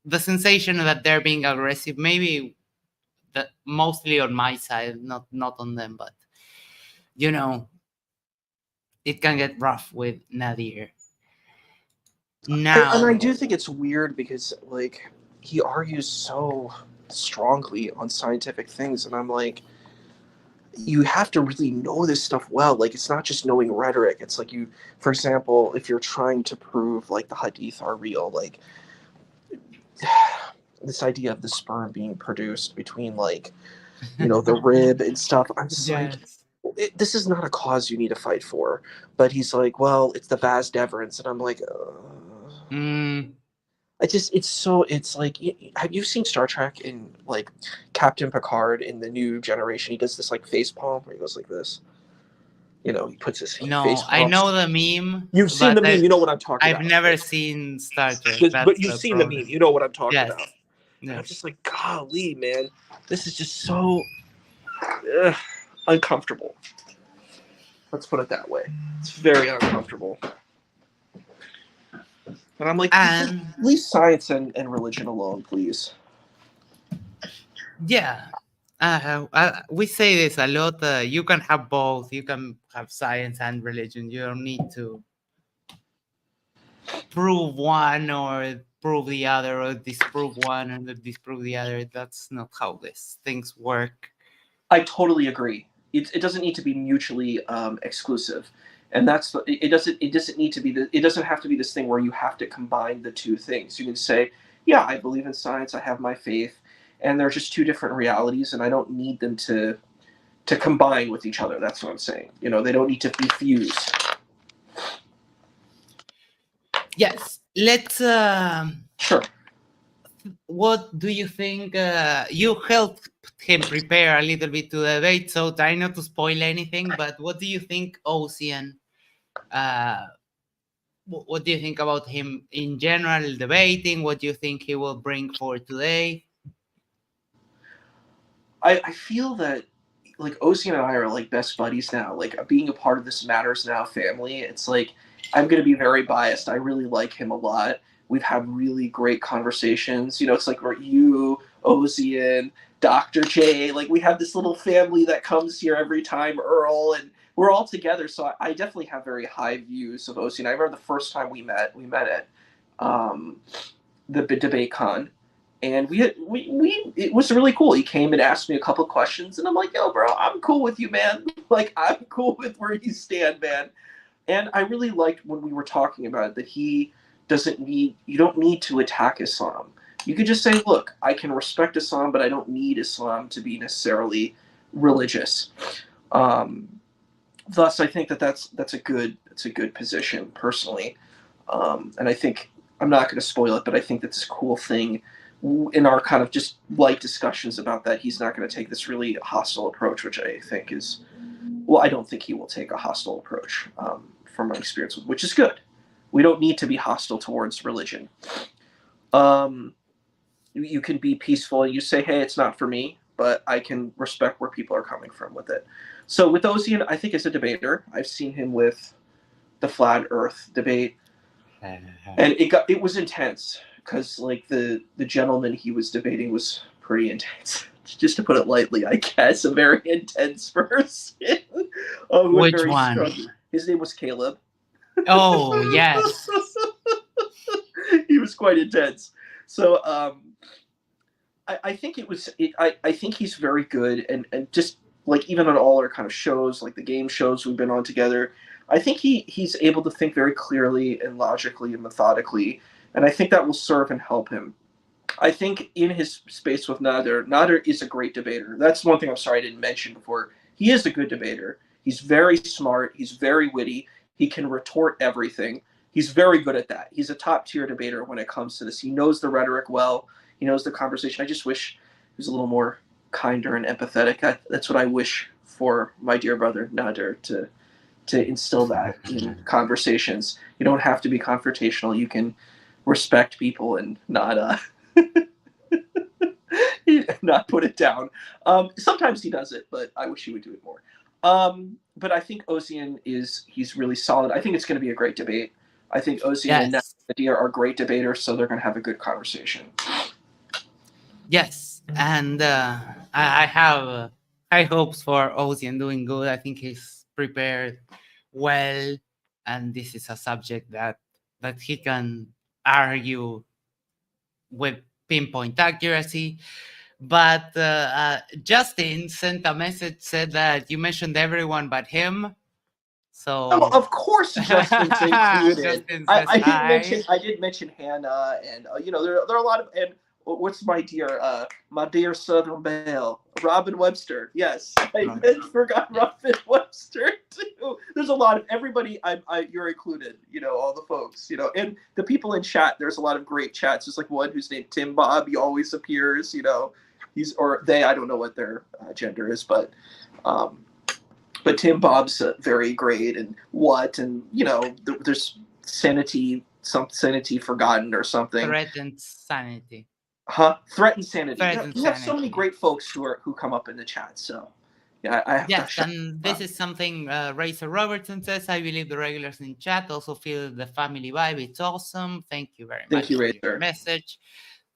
the sensation that they're being aggressive, maybe that mostly on my side, not on them, but you know, it can get rough with Nadir. And I Now, do think it's weird because like he argues so strongly on scientific things, and I'm like, you have to really know this stuff well. Like it's not just knowing rhetoric. It's like you, for example, if you're trying to prove like the hadith are real, like this idea of the sperm being produced between like the rib and stuff. I'm just like, yes. this is not a cause you need to fight for. But he's like, well, it's the vas deferens, and I'm like, Mm, it's like, have you seen Star Trek in like Captain Picard in the new generation? He does this like face palm where he goes like this. He puts his face no, I palm. know the meme, You've seen but the meme, you know what I'm talking I've about. never seen Star Trek. But That's you've the seen the meme, problem. you know what I'm talking Yes, about. And I'm yes. just like, golly, man, this is just so uncomfortable. Let's put it that way. It's very uncomfortable. And I'm like, And leave science and religion alone, please. yeah, we say this a lot. You can have both. You can have science and religion. You don't need to prove one or prove the other, or disprove one and disprove the other. That's not how these things work. I totally agree. It doesn't need to be mutually exclusive, and it doesn't need to be it doesn't have to be this thing where you have to combine the two things. You can say, yeah, I believe in science. I have my faith, and they're just two different realities, and I don't need them to combine with each other. That's what I'm saying. They don't need to be fused. Yes, let's. Sure. What do you think? You helped him prepare a little bit to debate, so try not to spoil anything. But what do you think, Ocean? Uh, what do you think about him in general debating? What do you think he will bring for today? I feel that like Ocean and I are like best buddies now. Like being a part of this Matters Now family, it's like I'm gonna be very biased. I really like him a lot. We've had really great conversations. It's like we're you, Ocean, Dr. J. Like we have this little family that comes here every time, Earl, and we're all together. So I definitely have very high views of Ocean. I remember the first time we met at um, the debate con, and we it was really cool. He came and asked me a couple of questions, and I'm like, yo, bro, I'm cool with you, man. Like I'm cool with where you stand, man. And I really liked when we were talking about it, that you don't need to attack Islam. You could just say, look, I can respect Islam, but I don't need Islam to be necessarily religious. Um, Thus, I think that's a good position personally. And I think I'm not going to spoil it, but I think that's a cool thing in our kind of just light discussions about that. He's not going to take this really hostile approach, which I think is, well, I don't think he will take a hostile approach from my experience, which is good. We don't need to be hostile towards religion. Um, you can be peaceful and you say, hey, it's not for me, but I can respect where people are coming from with it. So with Ocean, I think as a debater, I've seen him with the flat Earth debate, and it was intense because like the gentleman he was debating was pretty intense. Just to put it lightly, I guess, a very intense person. With Which very one? strong. His name was Caleb. Oh, yes. He was quite intense. So I think I think he's very good, and just like even on all our kind of shows, like the game shows we've been on together, I think he's able to think very clearly and logically and methodically, and I think that will serve and help him. I think in his space with Nader is a great debater. That's one thing I'm sorry I didn't mention before. He is a good debater. He's very smart. He's very witty. He can retort everything. He's very good at that. He's a top tier debater when it comes to this. He knows the rhetoric well. He knows the conversation. I just wish he was a little more kinder and empathetic. That's what I wish for my dear brother Nader to instill that in conversations. You don't have to be confrontational. You can respect people and not put it down. Sometimes he does it, but I wish he would do it more. But I think Ocean he's really solid. I think it's going to be a great debate. I think Ocean and Yes. Nadir are great debaters, so they're going to have a good conversation. Yes, and I have high hopes for Ocean doing good. I think he's prepared well, and this is a subject that he can argue with pinpoint accuracy. But Justin sent a message, said that you mentioned everyone but him. Oh, So of course, Justin's included. Justin says I did hi. mention Hannah, and there are a lot of, and what's my dear Southern Belle, Robin Webster. Yes, I forgot Robin Webster too. There's a lot of everybody. You're included. All the folks. And the people in chat. There's a lot of great chats. There's like one who's named Tim Bob. He always appears. He's or they. I don't know what their gender is, but. Tim Bob's very great, and there's sanity forgotten or something. Threatened sanity. Threatened sanity. Threatened You have so sanity. many great folks who come up in the chat. So yeah, I have yes, to. And this is something Razor Robertson says. I believe the regulars in chat also feel the family vibe. It's awesome. Thank you very much for your message.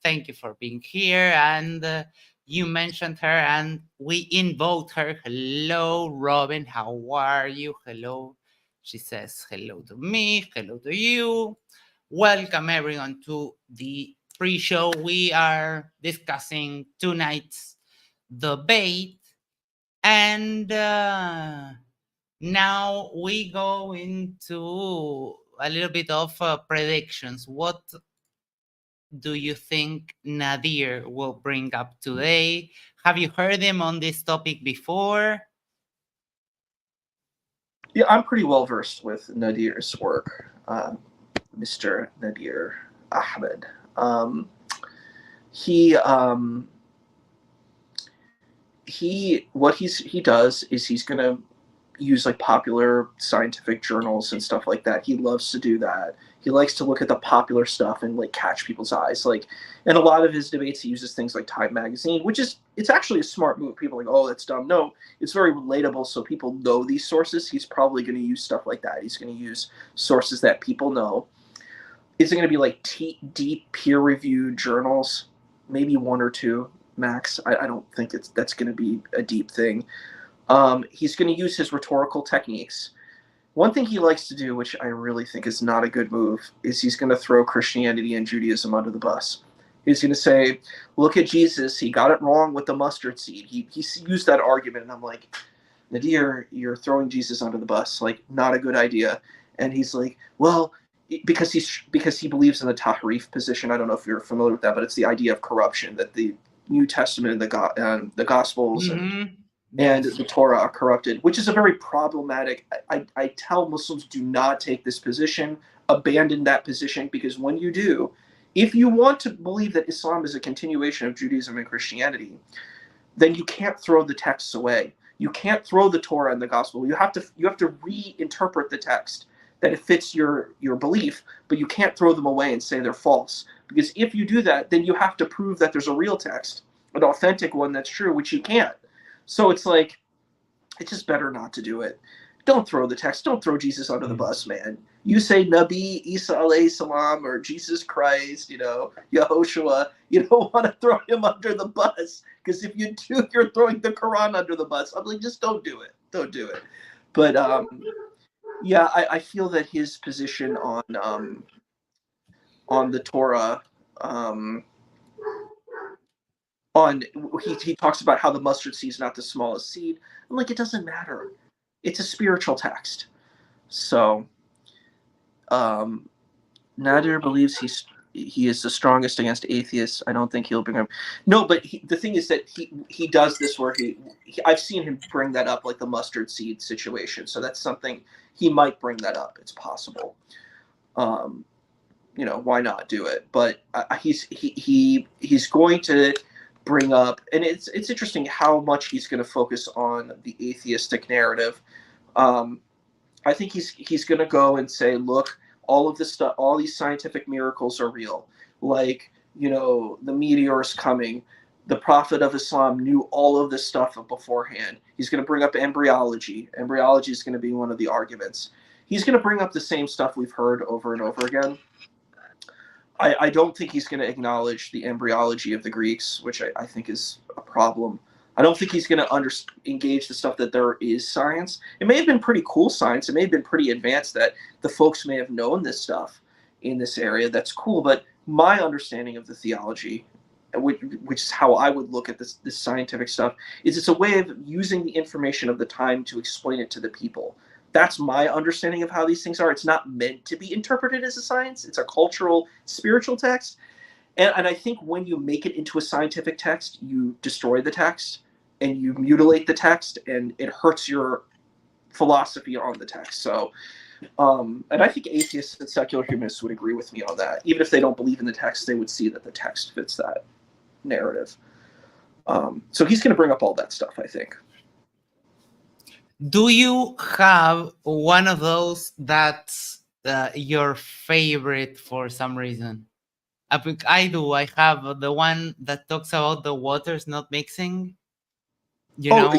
Thank you for being here. And you mentioned her, and we invoke her. Hello, Robin. How are you? Hello. She says hello to me. Hello to you. Welcome everyone to the pre-show. We are discussing tonight's debate. And now we go into a little bit of predictions. What do you think Nadir will bring up today? Have you heard him on this topic before? Yeah, I'm pretty well versed with Nadir's work, Mr. Nadir Ahmed. What he does is he's going to use like popular scientific journals and stuff like that. He loves to do that. He likes to look at the popular stuff and like catch people's eyes. Like, in a lot of his debates, he uses things like Time Magazine, it's actually a smart move. People are like, oh, that's dumb. No, it's very relatable. So people know these sources. He's probably going to use stuff like that. He's going to use sources that people know. Is it going to be like deep peer-reviewed journals? Maybe one or two max. I don't think that's going to be a deep thing. He's going to use his rhetorical techniques. One thing he likes to do, which I really think is not a good move, is he's going to throw Christianity and Judaism under the bus. He's going to say, look at Jesus. He got it wrong with the mustard seed. He used that argument, and I'm like, Nadir, you're throwing Jesus under the bus. Like, not a good idea. And he's like, well, because he believes in the Tahrif position. I don't know if you're familiar with that, but it's the idea of corruption, that the New Testament and the Gospels and the Torah are corrupted, which is a very problematic. I tell Muslims, do not take this position, abandon that position, because when you do, if you want to believe that Islam is a continuation of Judaism and Christianity, then you can't throw the texts away. You can't throw the Torah and the Gospel. You have to reinterpret the text that it fits your belief, but you can't throw them away and say they're false. Because if you do that, then you have to prove that there's a real text, an authentic one that's true, which you can't. So it's like, it's just better not to do it. Don't throw the text. Don't throw Jesus under the bus, man. You say Nabi Isa alayhi salam or Jesus Christ, Yahushua. You don't want to throw him under the bus, because if you do, you're throwing the Quran under the bus. I'm like, just don't do it. Don't do it. But yeah, I feel that his position on the Torah, he talks about how the mustard seed is not the smallest seed. I'm like, it doesn't matter. It's a spiritual text. So Nadir believes he is the strongest against atheists. I don't think he'll bring him. No, but the thing is that he does this where I've seen him bring that up, like the mustard seed situation. So that's something he might bring that up. It's possible. Why not do it? But he's going to bring up, and it's interesting how much he's going to focus on the atheistic narrative. I think he's going to go and say, look, all of this stuff, all these scientific miracles are real. Like, the meteor's coming. The Prophet of Islam knew all of this stuff beforehand. He's going to bring up embryology. Embryology is going to be one of the arguments. He's going to bring up the same stuff we've heard over and over again. I don't think he's going to acknowledge the embryology of the Greeks, which I think is a problem. I don't think he's going to engage the stuff that there is science. It may have been pretty cool science. It may have been pretty advanced that the folks may have known this stuff in this area. That's cool. But my understanding of the theology, which is how I would look at this scientific stuff, is it's a way of using the information of the time to explain it to the people. That's my understanding of how these things are. It's not meant to be interpreted as a science. It's a cultural, spiritual text. And I think when you make it into a scientific text, you destroy the text and you mutilate the text, and it hurts your philosophy on the text. So, and I think atheists and secular humanists would agree with me on that. Even if they don't believe in the text, they would see that the text fits that narrative. So he's going to bring up all that stuff, I think. Do you have one of those that's your favorite for some reason? I think I do. I have the one that talks about the waters not mixing. Yeah.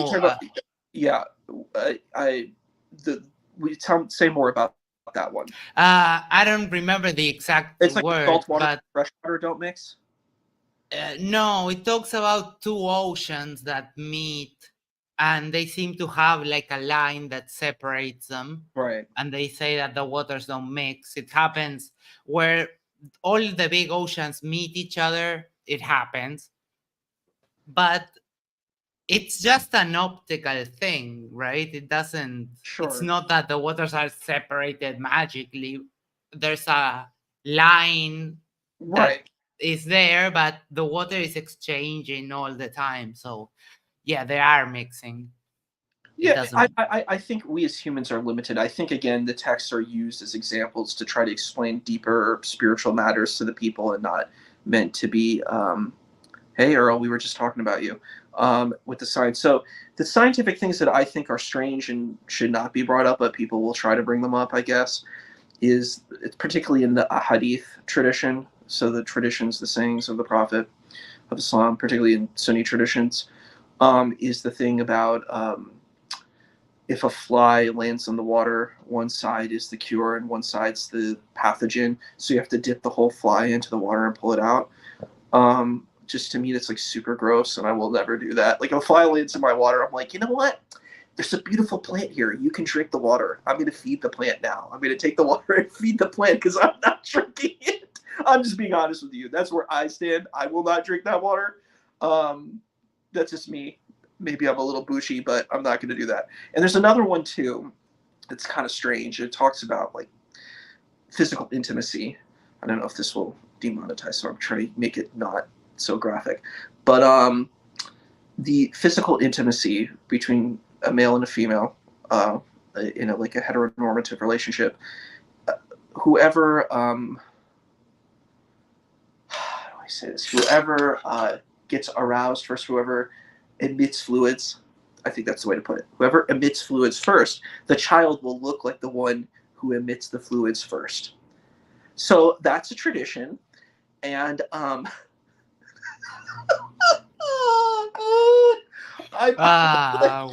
Say more about that one. I don't remember the exact It's like word, salt water but fresh water don't mix. No, it talks about two oceans that meet, and they seem to have like a line that separates them. Right. And they say that the waters don't mix. It happens where all the big oceans meet each other. It happens, but it's just an optical thing, right? It doesn't. Sure. It's not that the waters are separated magically. There's a line, right, that is there, but the water is exchanging all the time. So yeah, they are mixing. Yeah, I think we as humans are limited. I think, again, the texts are used as examples to try to explain deeper spiritual matters to the people, and not meant to be, hey, Earl, we were just talking about you, with the science. So the scientific things that I think are strange and should not be brought up, but people will try to bring them up, I guess, is it's particularly in the hadith tradition. So the traditions, the sayings of the Prophet of Islam, particularly in Sunni traditions, is the thing about if a fly lands on the water, one side is the cure and one side's the pathogen. So you have to dip the whole fly into the water and pull it out. Just to me, that's like super gross, and I will never do that. Like, if a fly lands in my water, I'm like, you know what? There's a beautiful plant here. You can drink the water. I'm going to feed the plant now. I'm going to take the water and feed the plant because I'm not drinking it. I'm just being honest with you. That's where I stand. I will not drink that water. That's just me. Maybe I'm a little bushy, but I'm not going to do that. And there's another one too that's kind of strange. It talks about like physical intimacy. I don't know if this will demonetize, so I'm trying to make it not so graphic. But the physical intimacy between a male and a female, in like a heteronormative relationship, whoever, how do I say this? Whoever gets aroused first, whoever emits fluids, I think that's the way to put it. Whoever emits fluids first, the child will look like the one who emits the fluids first. So that's a tradition, and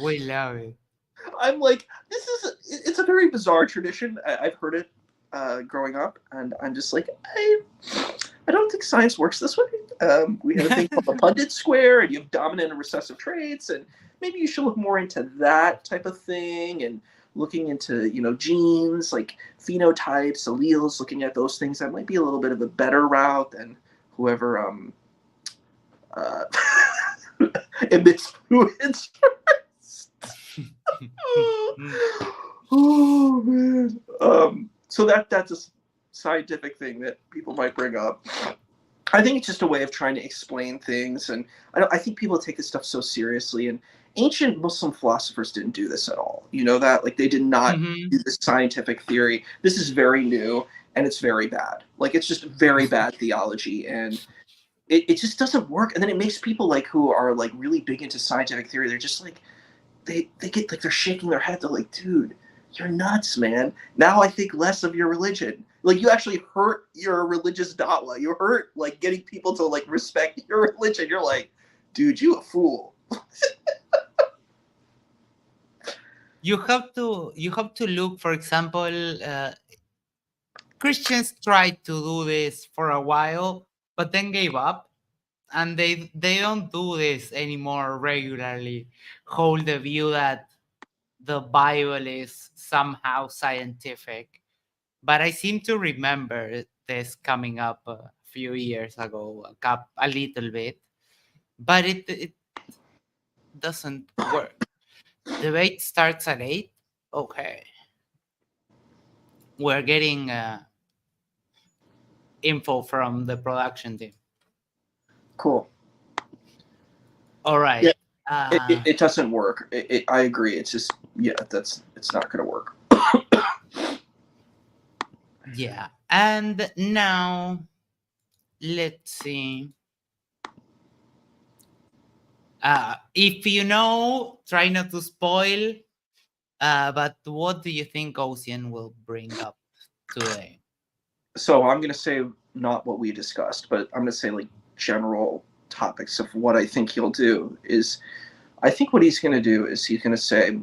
we love it. I'm like, it's a very bizarre tradition. I've heard it growing up, and I'm just like, I don't think science works this way. We have a thing called the Punnett square, and you have dominant and recessive traits, and maybe you should look more into that type of thing, and looking into, genes, like phenotypes, alleles, looking at those things. That might be a little bit of a better route than whoever emits fluids first. Oh man. So that's a scientific thing that people might bring up. I think it's just a way of trying to explain things, and I think people take this stuff so seriously. And ancient Muslim philosophers didn't do this at all. You know that? Like, they did not do this scientific theory. This is very new, and it's very bad. Like, it's just very bad theology, and it just doesn't work. And then it makes people like who are like really big into scientific theory, they're just like, they get like, they're shaking their head. They're like, dude, you're nuts, man. Now I think less of your religion. Like, you actually hurt your religious da'wah. You hurt like getting people to like respect your religion. You're like, dude, you a fool. You have to look, for example, Christians tried to do this for a while, but then gave up, and they don't do this anymore regularly. Hold the view that the Bible is somehow scientific. But I seem to remember this coming up a few years ago, a little bit, but it doesn't work. Debate starts at 8. Okay, we're getting info from the production team. Cool. All right. Yeah. It doesn't work. I agree. It's just it's not going to work. Yeah, and now let's see. If you know, try not to spoil. But what do you think Ocean will bring up today? So I'm going to say not what we discussed, but I'm going to say like general topics of what I think he'll do is, I think what he's going to do is he's going to say,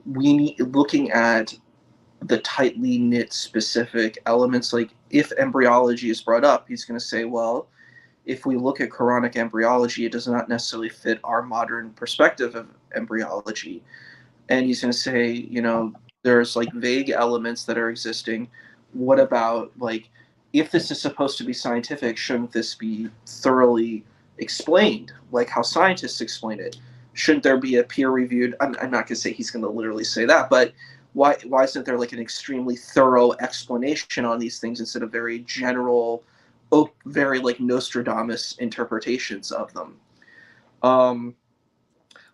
we need, looking at the tightly knit specific elements, like if embryology is brought up, he's going to say, well, if we look at Quranic embryology, it does not necessarily fit our modern perspective of embryology. And he's going to say, you know, there's like vague elements that are existing. What about, like, if this is supposed to be scientific, shouldn't this be thoroughly explained, like how scientists explain it? Shouldn't there be a peer-reviewed? I'm not going to say he's going to literally say that, but why isn't there like an extremely thorough explanation on these things instead of very general, very like Nostradamus interpretations of them?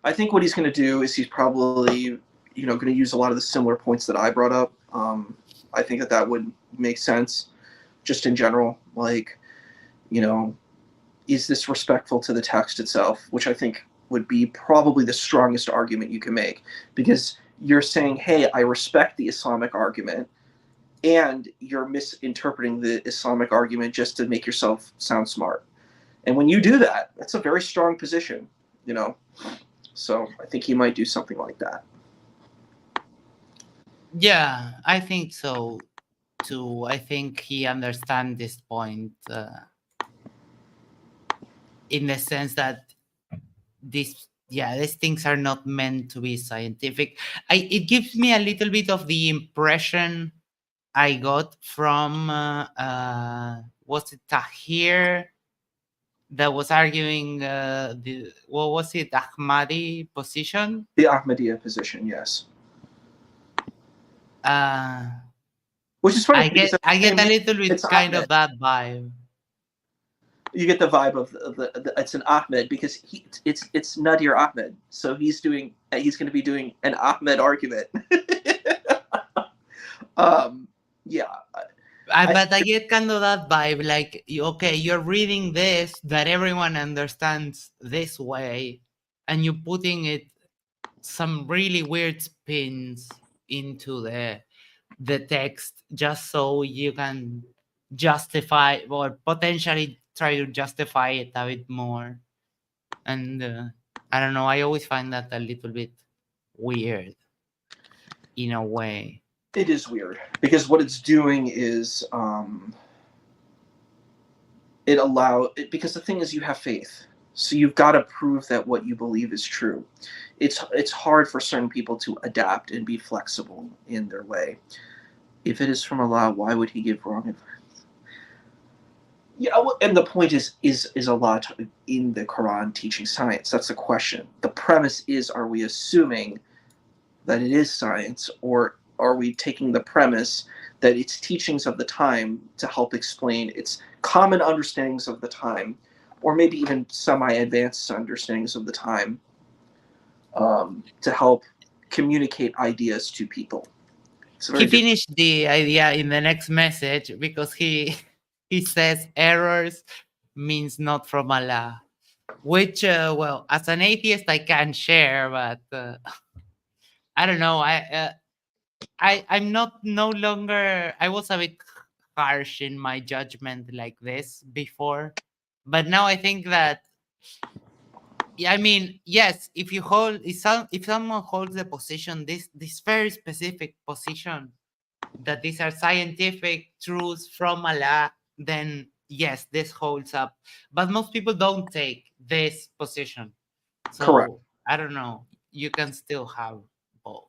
I think what he's going to do is he's probably, you know, going to use a lot of the similar points that I brought up. I think that would make sense, just in general. Like, you know, is this respectful to the text itself? Which I think would be probably the strongest argument you can make, because you're saying, hey, I respect the Islamic argument, and you're misinterpreting the Islamic argument just to make yourself sound smart. And when you do that, that's a very strong position, you know. So I think he might do something like that. Yeah, I think so too. I think he understands this point in the sense that these things are not meant to be scientific. It gives me a little bit of the impression I got from was it Tahir that was arguing what was it, Ahmadi position? The Ahmadiyya position, yes. Which is funny. I get a little bit kind of that vibe. You get the vibe of the it's an Ahmed, because it's Nadir Ahmed, so he's going to be doing an Ahmed argument. Yeah. But I get kind of that vibe, like, okay, you're reading this that everyone understands this way, and you're putting it some really weird spins into the text just so you can justify or potentially try to justify it a bit more. And I don't know, I always find that a little bit weird in a way. It is weird, because what it's doing is because the thing is, you have faith, so you've got to prove that what you believe is true. It's hard for certain people to adapt and be flexible in their way. If it is from Allah, why would he give wrong advice? Yeah, well, and the point is Allah in the Quran teaching science? That's the question. The premise is, are we assuming that it is science, or are we taking the premise that it's teachings of the time to help explain its common understandings of the time, or maybe even semi-advanced understandings of the time, to help communicate ideas to people? He finished the idea in the next message, because he says errors means not from Allah, which well, as an atheist I can share, but I don't know. I'm not no longer. I was a bit harsh in my judgment like this before, but now I think that, I mean, yes, if someone holds the position, this very specific position, that these are scientific truths from Allah, then yes, this holds up. But most people don't take this position. Correct. So I don't know. You can still have both.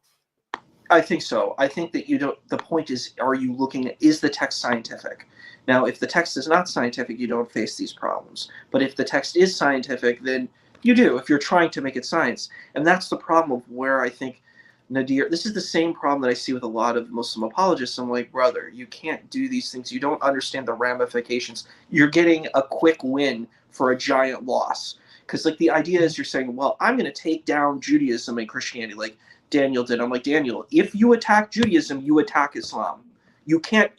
I think so. I think that you don't. The point is, are you looking at, is the text scientific? Now, if the text is not scientific, you don't face these problems. But if the text is scientific, then you do. If you're trying to make it science, and that's the problem of where I think Nadir. This is the same problem that I see with a lot of Muslim apologists. I'm like, brother, you can't do these things. You don't understand the ramifications. You're getting a quick win for a giant loss. Because like the idea is, you're saying, well, I'm going to take down Judaism and Christianity, like Daniel did. I'm like, Daniel, if you attack Judaism, you attack Islam. You can't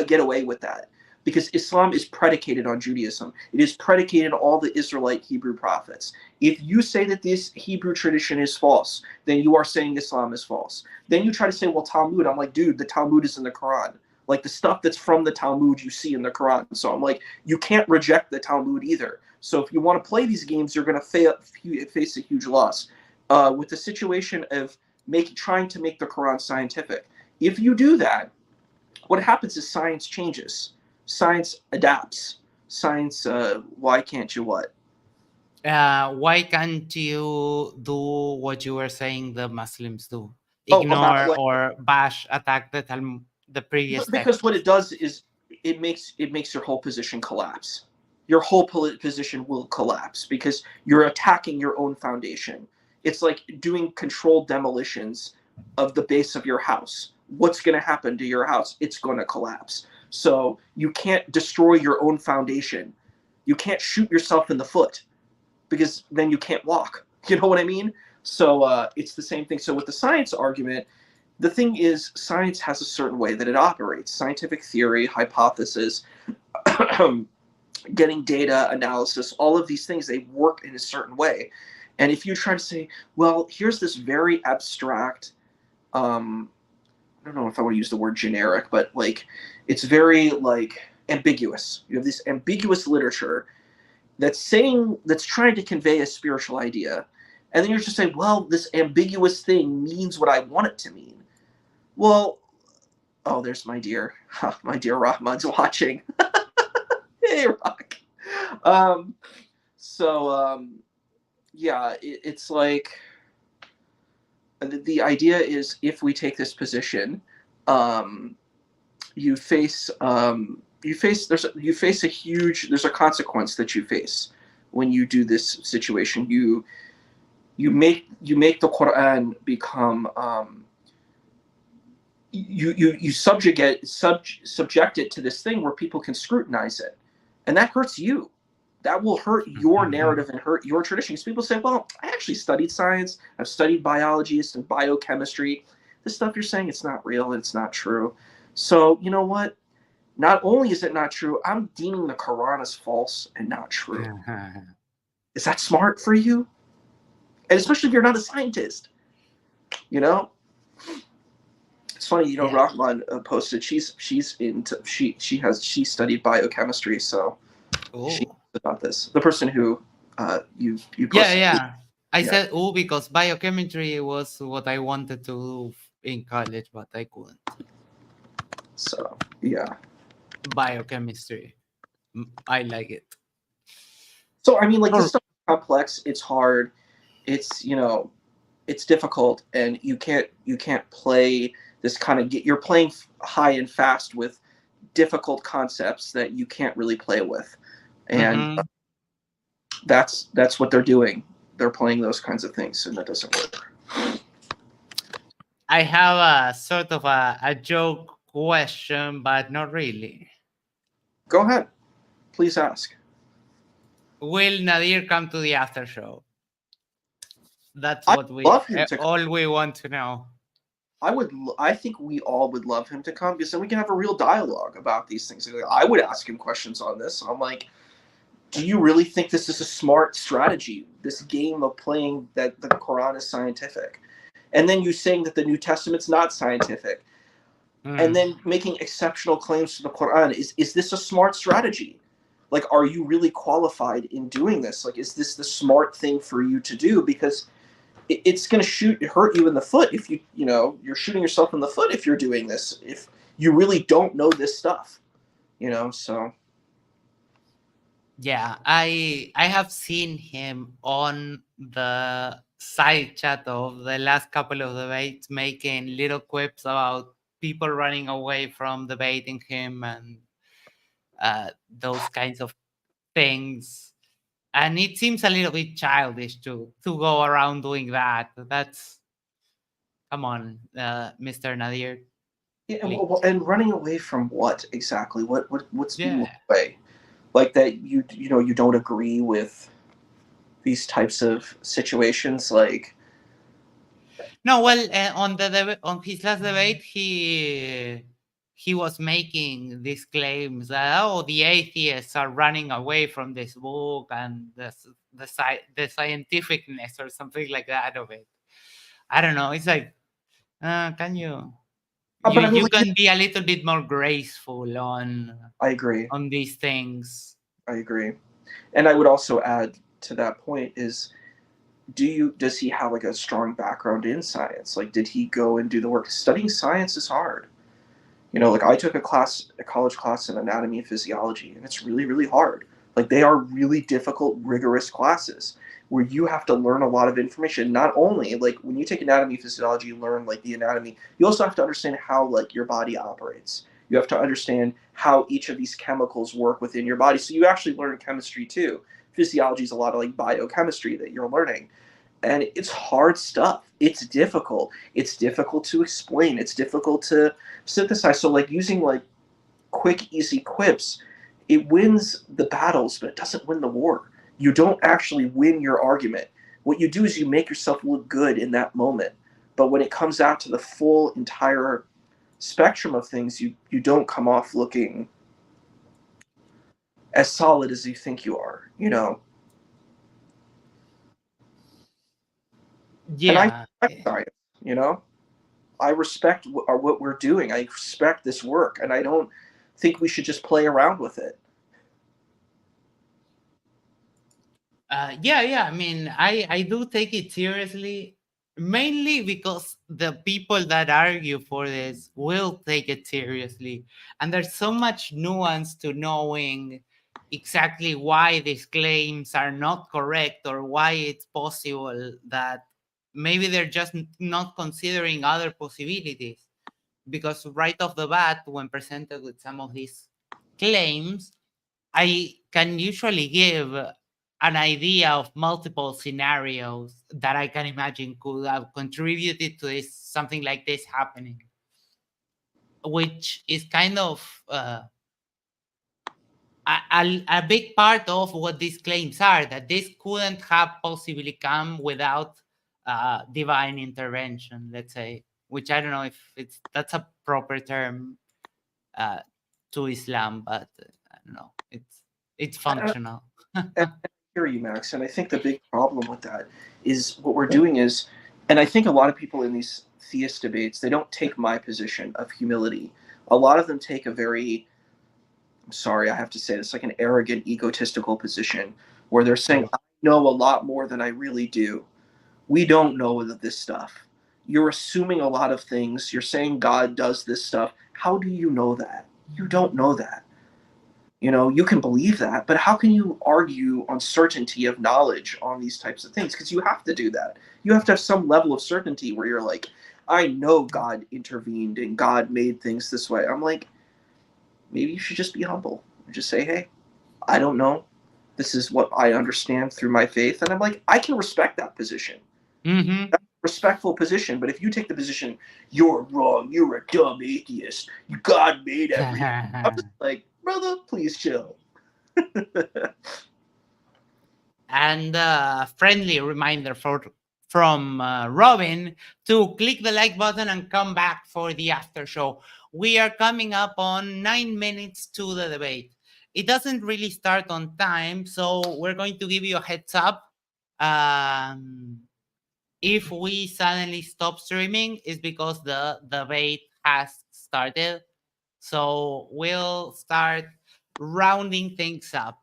get away with that, because Islam is predicated on Judaism. It is predicated on all the Israelite Hebrew prophets. If you say that this Hebrew tradition is false, then you are saying Islam is false. Then you try to say, well, Talmud. I'm like, dude, the Talmud is in the Quran. Like the stuff that's from the Talmud you see in the Quran. So I'm like, you can't reject the Talmud either. So if you want to play these games, you're going to face a huge loss. With the situation of trying to make the Quran scientific. If you do that, what happens is science changes. Science adapts. Science, why can't you what? Why can't you do what you were saying the Muslims do? Oh, Ignore or bash, attack the previous text. Because what it does is it makes your whole position collapse. Your whole position will collapse because you're attacking your own foundation. It's like doing controlled demolitions of the base of your house. What's going to happen to your house? It's going to collapse. So you can't destroy your own foundation. You can't shoot yourself in the foot, because then you can't walk. You know what I mean? So it's the same thing. So with the science argument, the thing is, science has a certain way that it operates. Scientific theory, hypothesis, getting data, analysis, all of these things, they work in a certain way. And if you try to say, well, here's this very abstract, I don't know if I want to use the word generic, but like it's very like ambiguous. You have this ambiguous literature that's trying to convey a spiritual idea. And then you're just saying, well, this ambiguous thing means what I want it to mean. Well, oh, there's my dear Rahman's watching. Hey, Rock. Yeah, it's like the idea is, if we take this position, there's a consequence that you face when you do this situation. You make the Quran become you subject it to this thing where people can scrutinize it, and that hurts you. That will hurt your narrative and hurt your tradition. Because people say, well, I actually studied science. I've studied biology and biochemistry. This stuff you're saying, it's not real. It's not true. So you know what? Not only is it not true, I'm deeming the Quran as false and not true. Is that smart for you? And especially if you're not a scientist. You know? It's funny, yeah. Rahman posted she studied biochemistry, so she about this. The person who you posted. Yeah. I said because biochemistry was what I wanted to do in college, but I couldn't. So yeah. Biochemistry. I like it. So I mean, like, this stuff is complex, it's hard, it's it's difficult, and you can't play this kind of you're playing high and fast with difficult concepts that you can't really play with. And that's what they're doing. They're playing those kinds of things, and that doesn't work. I have a sort of a joke question, but not really. Go ahead. Please ask. Will Nadir come to the after show? That's what all we want to know. I think we all would love him to come, because then we can have a real dialogue about these things. I would ask him questions on this. I'm like, do you really think this is a smart strategy? This game of playing that the Quran is scientific, and then you saying that the New Testament's not scientific, and then making exceptional claims to the Quran. Is this a smart strategy? Like, are you really qualified in doing this? Like, is this the smart thing for you to do? Because it's going to hurt you in the foot if you're shooting yourself in the foot if you're doing this, if you really don't know this stuff, so. Yeah, I have seen him on the side chat of the last couple of debates making little quips about people running away from debating him and those kinds of things. And it seems a little bit childish to go around doing that. That's come on, Mr. Nadir. Yeah, Please. and running away from what exactly? What's being Yeah. away? Like that you don't agree with these types of situations, like. No, well, on his last debate, he was making these claims that the atheists are running away from this book and the scientificness or something like that of it. I don't know. It's like, can you But I mean, you like, can be a little bit more graceful I agree. on these things. I agree. And I would also add to that point is, does he have like a strong background in science? Like, did he go and do the work? Studying science is hard. Like I took a college class in anatomy and physiology, and it's really, really hard. Like they are really difficult, rigorous classes where you have to learn a lot of information. Not only like when you take anatomy and physiology, you learn like the anatomy. You also have to understand how like your body operates. You have to understand how each of these chemicals work within your body. So you actually learn chemistry too. Physiology is a lot of like biochemistry that you're learning, and it's hard stuff. It's difficult. It's difficult to explain. It's difficult to synthesize. So like using like quick, easy quips, it wins the battles, but it doesn't win the war. You don't actually win your argument. What you do is you make yourself look good in that moment. But when it comes out to the full entire spectrum of things, you don't come off looking as solid as you think you are. And I Yeah. respect science. I respect what we're doing. I respect this work, and I don't think we should just play around with it. Yeah. I mean, I do take it seriously, mainly because the people that argue for this will take it seriously, and there's so much nuance to knowing exactly why these claims are not correct or why it's possible that maybe they're just not considering other possibilities. Because right off the bat, when presented with some of these claims, I can usually give an idea of multiple scenarios that I can imagine could have contributed to this something like this happening, which is kind of a big part of what these claims are. That this couldn't have possibly come without divine intervention, let's say. Which I don't know if that's a proper term uh, to Islam, but I don't know. It's I, functional. I hear you, Max, and I think the big problem with that is what we're doing is, and I think a lot of people in these theist debates, they don't take my position of humility. A lot of them take a very, I'm sorry, I have to say this, like an arrogant, egotistical position where they're saying, I know a lot more than I really do. We don't know this stuff. You're assuming a lot of things. You're saying God does this stuff. How do you know that? You don't know that. You can believe that, but how can you argue on certainty of knowledge on these types of things? Because you have to do that. You have to have some level of certainty where you're like, I know God intervened and God made things this way. I'm like, maybe you should just be humble and just say, hey, I don't know. This is what I understand through my faith. And I'm like, I can respect that position. Mm-hmm. That's a respectful position. But if you take the position, you're wrong, you're a dumb atheist, God made everything. I'm just like, brother, please chill. And a friendly reminder from Robin to click the like button and come back for the after show. We are coming up on 9 minutes to the debate. It doesn't really start on time, so we're going to give you a heads up. If we suddenly stop streaming, it's because the debate has started. So we'll start rounding things up.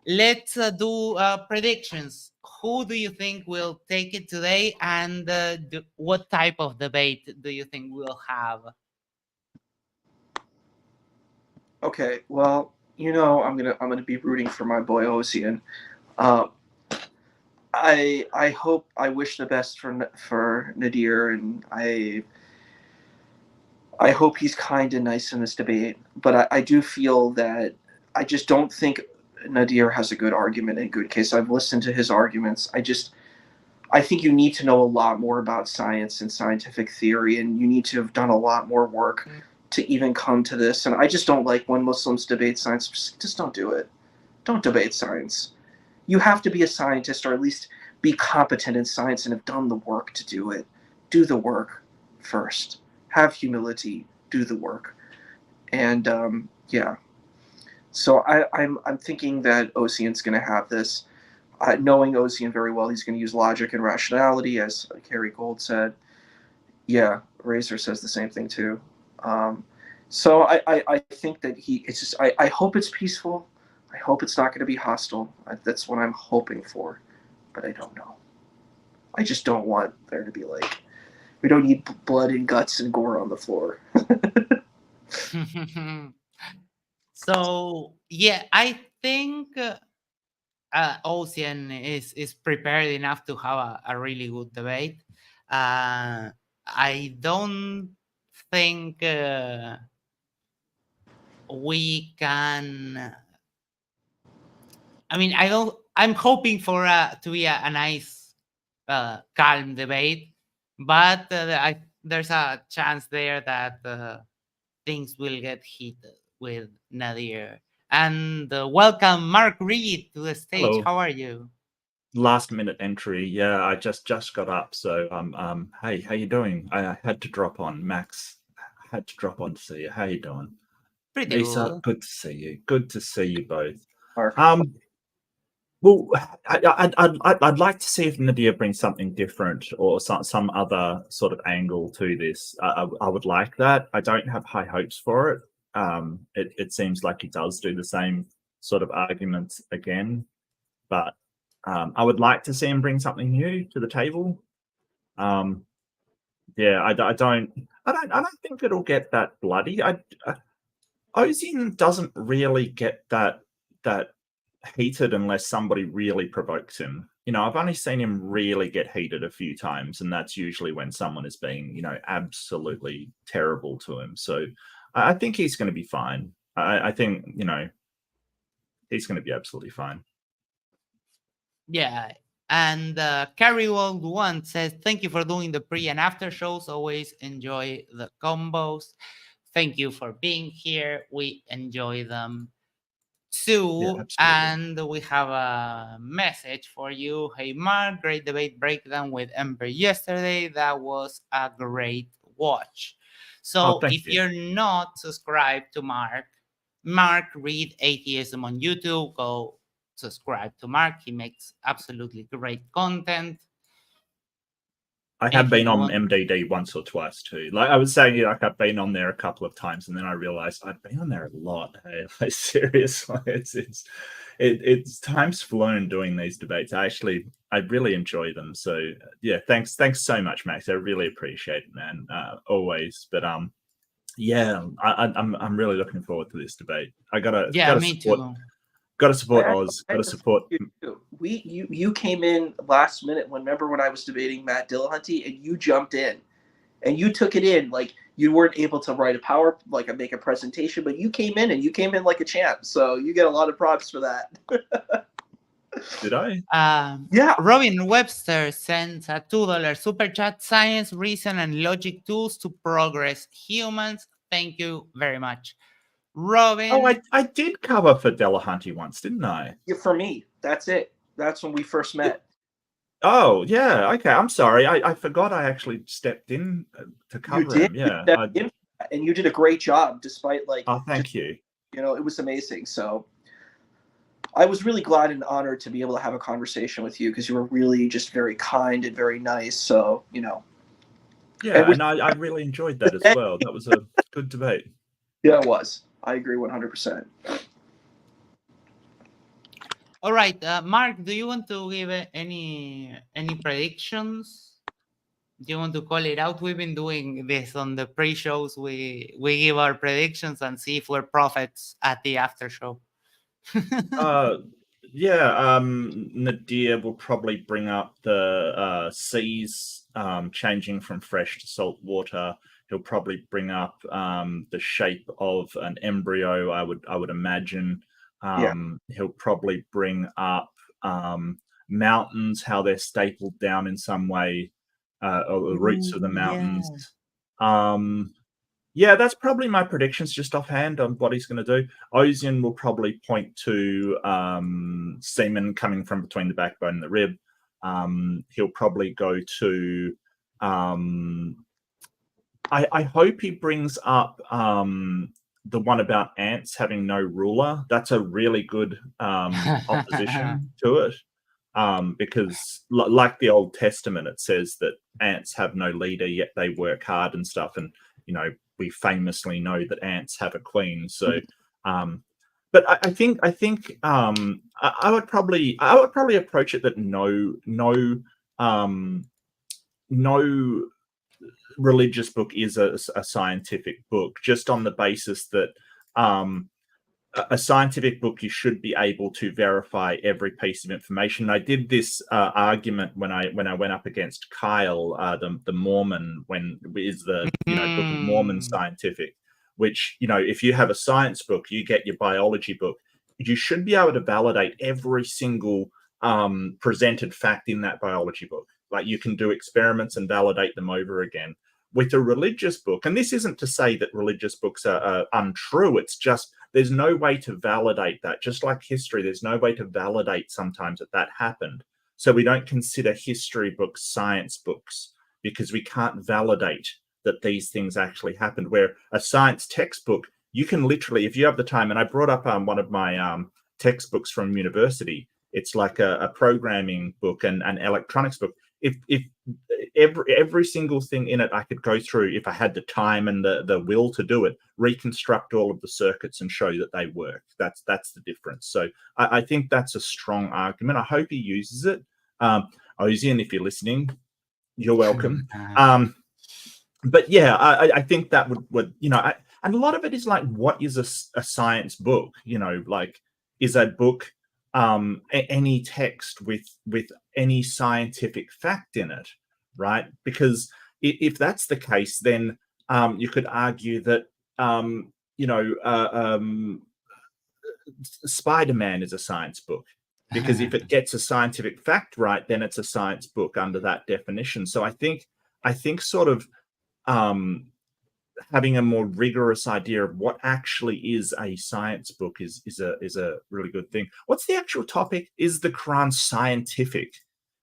let's do predictions. Who do you think will take it today, and what type of debate do you think we'll have? Okay, well, I'm gonna be rooting for my boy Ocean. Um, I wish the best for Nadir, and I hope he's kind and nice in this debate. But I do feel that I just don't think Nadir has a good argument and good case. I've listened to his arguments. I think you need to know a lot more about science and scientific theory, and you need to have done a lot more work to even come to this. And I just don't like when Muslims debate science. Just don't do it. Don't debate science. You have to be a scientist, or at least be competent in science and have done the work to do it. Do the work first. Have humility. Do the work. And yeah. So I'm thinking that Ocean's going to have this. Knowing Ocean very well, he's going to use logic and rationality, as Kerry Gold said. Yeah, Razor says the same thing too. So I think that it's just I hope it's peaceful. I hope it's not going to be hostile. That's what I'm hoping for, but I don't know. I just don't want there to be we don't need blood and guts and gore on the floor. So yeah, I think Ocean is prepared enough to have a really good debate. I don't think we can. I mean, I don't. I'm hoping for to be a nice, calm debate, but there's a chance there that things will get heated with Nadir. And welcome, Mark Reed, to the stage. Hello. How are you? Last minute entry. Yeah, I just got up. So hey, how you doing? I had to drop on. Max, I had to drop on to see you. How you doing? Pretty Lisa, good. good to see you. Good to see you both. Mark. Well, I'd like to see if Nadir brings something different or some other sort of angle to this. I would like that. I don't have high hopes for it. It seems like he does do the same sort of arguments again, but I would like to see him bring something new to the table. Yeah, I don't think it'll get that bloody. Ozin doesn't really get that heated unless somebody really provokes him. I've only seen him really get heated a few times, and that's usually when someone is being, absolutely terrible to him. So I think he's going to be fine. I think, he's going to be absolutely fine. Yeah. And Carrie World One says, thank you for doing the pre and after shows. Always enjoy the combos. Thank you for being here. We enjoy them too. Yeah, and we have a message for you. Hey, Mark, great debate breakdown with Ember yesterday. That was a great watch. So if you're not subscribed to Mark Reed Atheism on YouTube, go subscribe to Mark. He makes absolutely great content. I have been on MDD once or twice too. Like I was saying, I've been on there a couple of times, and then I realized I've been on there a lot. Hey, like seriously, it's time's flown doing these debates. I really enjoy them. So yeah, thanks so much, Max. I really appreciate it, man. Always. But yeah, I'm really looking forward to this debate. Me too. Got to support Oz. Got to support. You came in last minute. Remember when I was debating Matt Dillahunty, and you jumped in, and you took it in. Like you weren't able to write make a presentation, but you came in like a champ. So you get a lot of props for that. Did I? Yeah. Robin Webster sends a $2 super chat. Science, reason, and logic tools to progress humans. Thank you very much, Robin. Oh, I did cover for Dillahunty once, didn't I? Yeah, for me. That's it. That's when we first met. Oh, yeah. Okay. I'm sorry. I forgot I actually stepped in to cover him. Yeah. And you did a great job despite Oh, thank you. It was amazing. So I was really glad and honored to be able to have a conversation with you because you were really just very kind and very nice. So, Yeah, and I really enjoyed that as well. That was a good debate. Yeah, it was. I agree 100%. All right, Mark, do you want to give any predictions? Do you want to call it out? We've been doing this on the pre-shows. We give our predictions and see if we're prophets at the after show. Nadir will probably bring up the seas changing from fresh to salt water. He'll probably bring up the shape of an embryo, I would imagine. He'll probably bring up mountains, how they're stapled down in some way, or the roots of the mountains. That's probably my predictions just offhand on what he's going to do. Ozian will probably point to semen coming from between the backbone and the rib. He'll probably go to... I hope he brings up the one about ants having no ruler. That's a really good opposition to it. Because like the Old Testament, it says that ants have no leader, yet they work hard and stuff. And, we famously know that ants have a queen. So, but I think I would probably approach it that no religious book is a scientific book, just on the basis that a scientific book, you should be able to verify every piece of information. I did this argument when I went up against Kyle, the Mormon, when is the Book of Mormon scientific, which, if you have a science book, you get your biology book. You should be able to validate every single presented fact in that biology book. Like, you can do experiments and validate them over again. With a religious book, and this isn't to say that religious books are untrue, it's just there's no way to validate that. Just like history, there's no way to validate sometimes that happened. So we don't consider history books science books, because we can't validate that these things actually happened. Where a science textbook, you can literally, if you have the time, and I brought up one of my textbooks from university. It's like a programming book and an electronics book. If every single thing in it I could go through, if I had the time and the will to do it, reconstruct all of the circuits and show that they work. That's the difference. So I think that's a strong argument. I hope he uses it. Ozian, if you're listening, you're welcome. But yeah, I think that would and a lot of it is like, what is a science book? Like, is a book any text with any scientific fact in it, right? Because if that's the case, then you could argue that Spider-Man is a science book, because if it gets a scientific fact right, then it's a science book under that definition. So I think sort of having a more rigorous idea of what actually is a science book is a really good thing. What's the actual topic? Is the Quran scientific?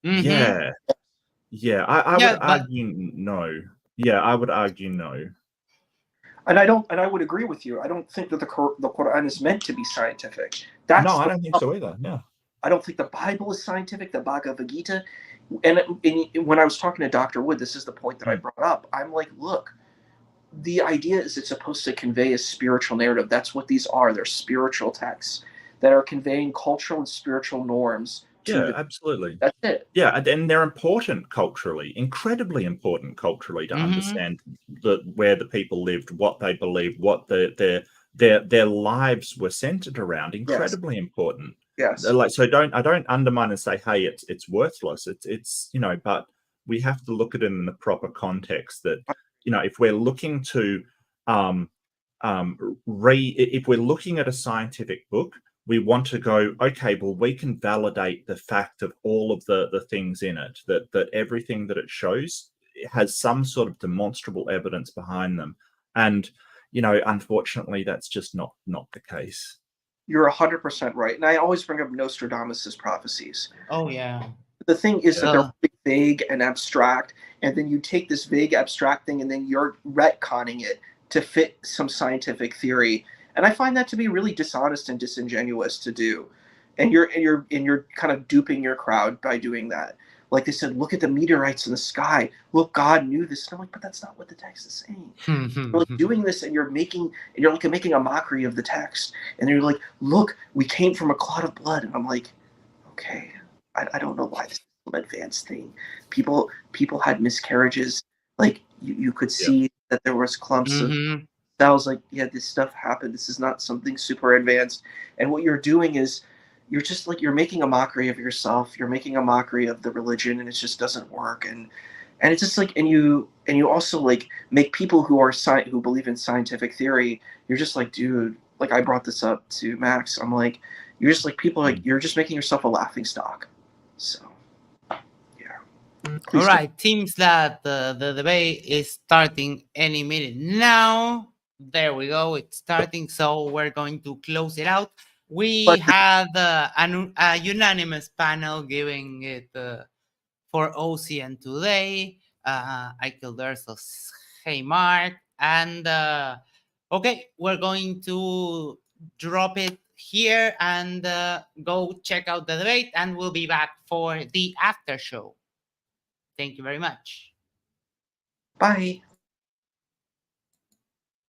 Mm-hmm. Yeah. I would argue no. Yeah, I would argue no. And I would agree with you. I don't think that the Quran is meant to be scientific. I don't think so either. Yeah. I don't think the Bible is scientific, the Bhagavad Gita. And when I was talking to Dr. Wood, this is the point that I brought up. I'm like, look, the idea is it's supposed to convey a spiritual narrative. That's what these are. They're spiritual texts that are conveying cultural and spiritual norms. Absolutely. That's it. Yeah, and they're important culturally, incredibly important culturally, to understand where the people lived, what they believed, what their lives were centered around. Incredibly important. Yes. Like, so I don't undermine and say, hey, it's worthless. It's but we have to look at it in the proper context. That if we're looking to if we're looking at a scientific book, we want to go, okay, well, we can validate the fact of all of the things in it, that everything that it shows has some sort of demonstrable evidence behind them. And, unfortunately, that's just not the case. You're 100% right. And I always bring up Nostradamus' prophecies. Oh, yeah. The thing is that they're really vague and abstract, and then you take this vague, abstract thing, and then you're retconning it to fit some scientific theory. And I find that to be really dishonest and disingenuous to do. And you're kind of duping your crowd by doing that. Like they said, look at the meteorites in the sky. Look, God knew this. And I'm like, but that's not what the text is saying. You're like doing this, and you're making a mockery of the text. And you're like, look, we came from a clot of blood. And I'm like, okay, I don't know why this is some advanced thing. People had miscarriages. Like you could Yeah. see that there was clumps of Mm-hmm. cells. Like, yeah, this stuff happened. This is not something super advanced. And what you're doing is you're just like you're making a mockery of yourself. You're making a mockery of the religion, and it just doesn't work. And it's just like and you also like make people who are who believe in scientific theory. You're just like, dude. Like I brought this up to Max. I'm like, you're just like people like you're just making yourself a laughing stock. So yeah, All please right, seems that the debate is starting any minute now. There we go, it's starting. So we're going to close it out. We But had a unanimous panel giving it for Ocean today. Eichel versus Hey Mark. And okay, we're going to drop it here and go check out the debate, and we'll be back for the after show. Thank you very much. bye.